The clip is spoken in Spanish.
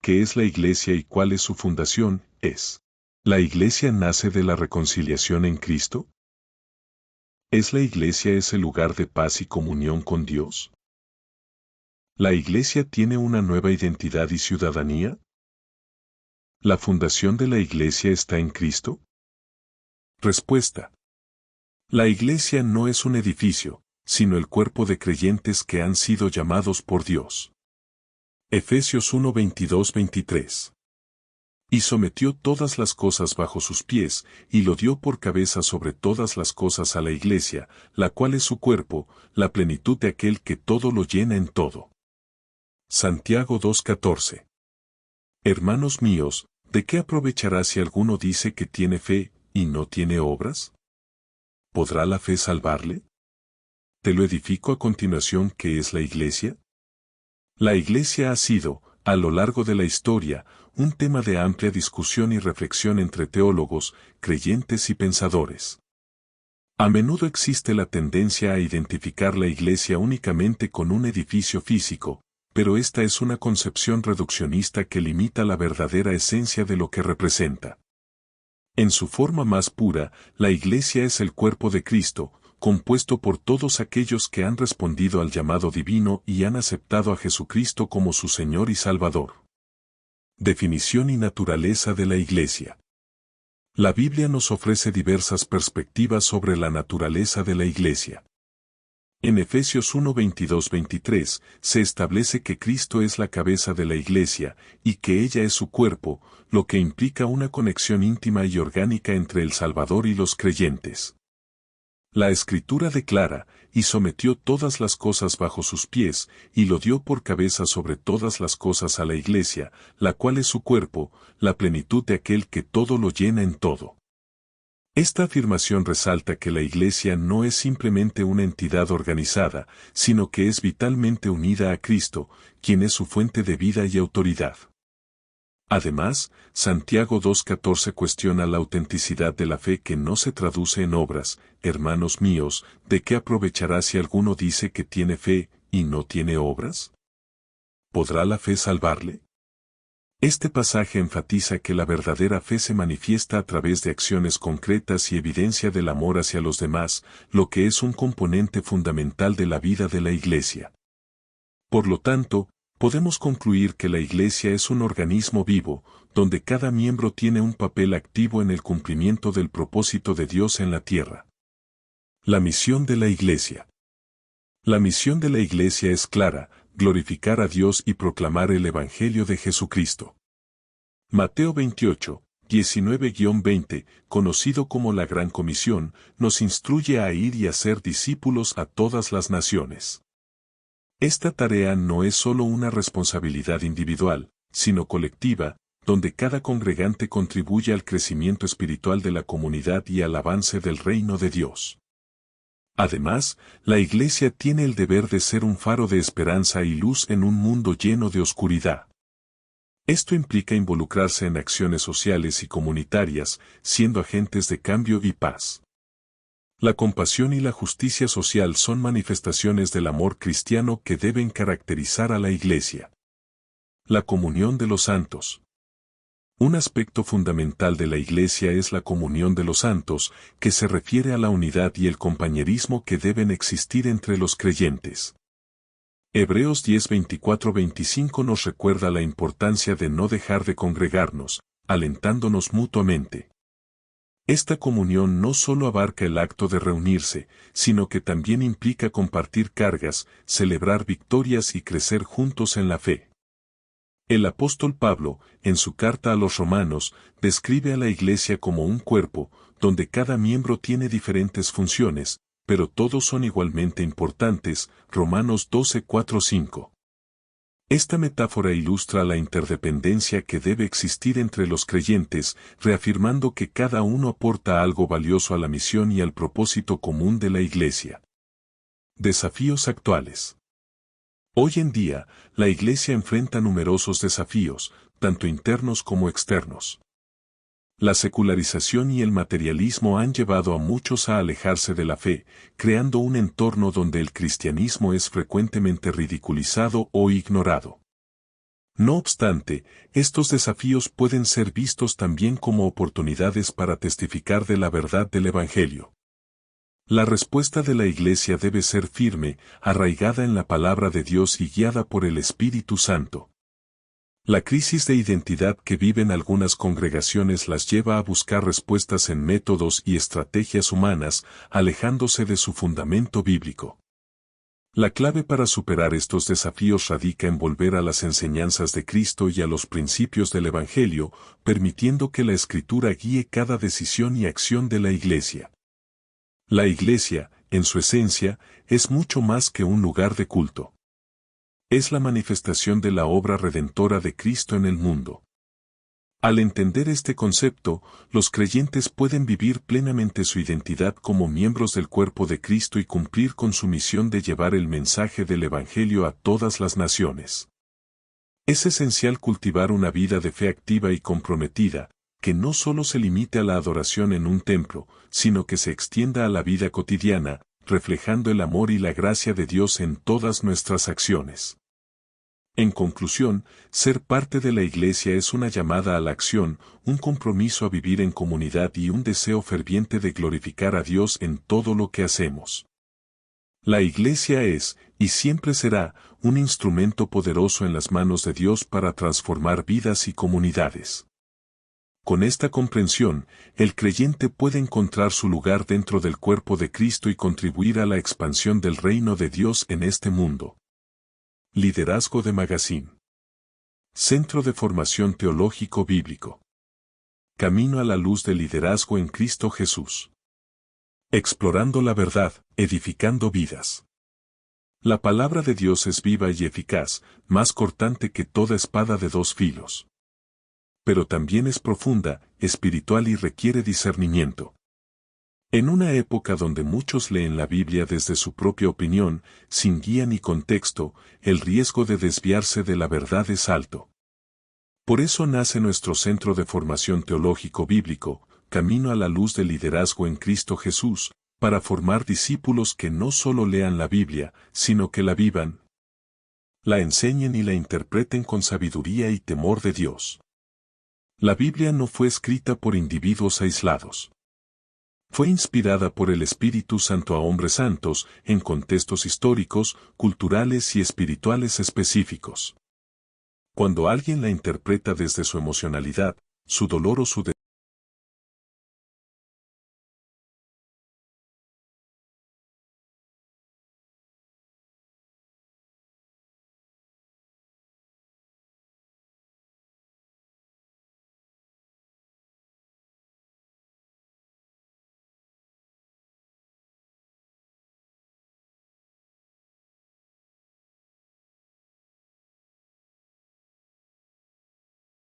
¿Qué es la Iglesia y cuál es su fundación? ¿La Iglesia nace de la reconciliación en Cristo? ¿La Iglesia es el lugar de paz y comunión con Dios? ¿La Iglesia tiene una nueva identidad y ciudadanía? ¿La fundación de la Iglesia está en Cristo? Respuesta. La Iglesia no es un edificio, sino el cuerpo de creyentes que han sido llamados por Dios. Efesios 1, 22-23. Y sometió todas las cosas bajo sus pies, y lo dio por cabeza sobre todas las cosas a la Iglesia, la cual es su cuerpo, la plenitud de aquel que todo lo llena en todo. Santiago 2:14. Hermanos míos, ¿de qué aprovechará si alguno dice que tiene fe, y no tiene obras? ¿Podrá la fe salvarle? Te lo edifico a continuación. ¿Qué es la Iglesia? La Iglesia ha sido, a lo largo de la historia, un tema de amplia discusión y reflexión entre teólogos, creyentes y pensadores. A menudo existe la tendencia a identificar la Iglesia únicamente con un edificio físico, pero esta es una concepción reduccionista que limita la verdadera esencia de lo que representa. En su forma más pura, la Iglesia es el cuerpo de Cristo, compuesto por todos aquellos que han respondido al llamado divino y han aceptado a Jesucristo como su Señor y Salvador. Definición y naturaleza de la Iglesia. La Biblia nos ofrece diversas perspectivas sobre la naturaleza de la Iglesia. En Efesios 1, 22-23, se establece que Cristo es la cabeza de la Iglesia, y que ella es su cuerpo, lo que implica una conexión íntima y orgánica entre el Salvador y los creyentes. La Escritura declara, y sometió todas las cosas bajo sus pies, y lo dio por cabeza sobre todas las cosas a la Iglesia, la cual es su cuerpo, la plenitud de aquel que todo lo llena en todo. Esta afirmación resalta que la Iglesia no es simplemente una entidad organizada, sino que es vitalmente unida a Cristo, quien es su fuente de vida y autoridad. Además, Santiago 2:14 cuestiona la autenticidad de la fe que no se traduce en obras. Hermanos míos, ¿de qué aprovechará si alguno dice que tiene fe y no tiene obras? ¿Podrá la fe salvarle? Este pasaje enfatiza que la verdadera fe se manifiesta a través de acciones concretas y evidencia del amor hacia los demás, lo que es un componente fundamental de la vida de la Iglesia. Por lo tanto, podemos concluir que la Iglesia es un organismo vivo, donde cada miembro tiene un papel activo en el cumplimiento del propósito de Dios en la tierra. La misión de la Iglesia. La misión de la Iglesia es clara: glorificar a Dios y proclamar el Evangelio de Jesucristo. Mateo 28, 19-20, conocido como la Gran Comisión, nos instruye a ir y hacer discípulos a todas las naciones. Esta tarea no es solo una responsabilidad individual, sino colectiva, donde cada congregante contribuye al crecimiento espiritual de la comunidad y al avance del reino de Dios. Además, la Iglesia tiene el deber de ser un faro de esperanza y luz en un mundo lleno de oscuridad. Esto implica involucrarse en acciones sociales y comunitarias, siendo agentes de cambio y paz. La compasión y la justicia social son manifestaciones del amor cristiano que deben caracterizar a la Iglesia. La comunión de los santos. Un aspecto fundamental de la Iglesia es la comunión de los santos, que se refiere a la unidad y el compañerismo que deben existir entre los creyentes. Hebreos 10, 24-25 nos recuerda la importancia de no dejar de congregarnos, alentándonos mutuamente. Esta comunión no solo abarca el acto de reunirse, sino que también implica compartir cargas, celebrar victorias y crecer juntos en la fe. El apóstol Pablo, en su carta a los Romanos, describe a la Iglesia como un cuerpo, donde cada miembro tiene diferentes funciones, pero todos son igualmente importantes. Romanos 12, 4-5. Esta metáfora ilustra la interdependencia que debe existir entre los creyentes, reafirmando que cada uno aporta algo valioso a la misión y al propósito común de la Iglesia. Desafíos actuales. Hoy en día, la Iglesia enfrenta numerosos desafíos, tanto internos como externos. La secularización y el materialismo han llevado a muchos a alejarse de la fe, creando un entorno donde el cristianismo es frecuentemente ridiculizado o ignorado. No obstante, estos desafíos pueden ser vistos también como oportunidades para testificar de la verdad del Evangelio. La respuesta de la Iglesia debe ser firme, arraigada en la palabra de Dios y guiada por el Espíritu Santo. La crisis de identidad que viven algunas congregaciones las lleva a buscar respuestas en métodos y estrategias humanas, alejándose de su fundamento bíblico. La clave para superar estos desafíos radica en volver a las enseñanzas de Cristo y a los principios del Evangelio, permitiendo que la Escritura guíe cada decisión y acción de la Iglesia. La Iglesia, en su esencia, es mucho más que un lugar de culto. Es la manifestación de la obra redentora de Cristo en el mundo. Al entender este concepto, los creyentes pueden vivir plenamente su identidad como miembros del cuerpo de Cristo y cumplir con su misión de llevar el mensaje del Evangelio a todas las naciones. Es esencial cultivar una vida de fe activa y comprometida, que no solo se limite a la adoración en un templo, sino que se extienda a la vida cotidiana, reflejando el amor y la gracia de Dios en todas nuestras acciones. En conclusión, ser parte de la Iglesia es una llamada a la acción, un compromiso a vivir en comunidad y un deseo ferviente de glorificar a Dios en todo lo que hacemos. La Iglesia es, y siempre será, un instrumento poderoso en las manos de Dios para transformar vidas y comunidades. Con esta comprensión, el creyente puede encontrar su lugar dentro del cuerpo de Cristo y contribuir a la expansión del reino de Dios en este mundo. Liderazgo de Magazine. Centro de Formación Teológico Bíblico. Camino a la luz del liderazgo en Cristo Jesús. Explorando la verdad, edificando vidas. La palabra de Dios es viva y eficaz, más cortante que toda espada de dos filos. Pero también es profunda, espiritual y requiere discernimiento. En una época donde muchos leen la Biblia desde su propia opinión, sin guía ni contexto, el riesgo de desviarse de la verdad es alto. Por eso nace nuestro Centro de Formación Teológico Bíblico, Camino a la Luz del Liderazgo en Cristo Jesús, para formar discípulos que no solo lean la Biblia, sino que la vivan, la enseñen y la interpreten con sabiduría y temor de Dios. La Biblia no fue escrita por individuos aislados. Fue inspirada por el Espíritu Santo a hombres santos, en contextos históricos, culturales y espirituales específicos. Cuando alguien la interpreta desde su emocionalidad, su dolor o su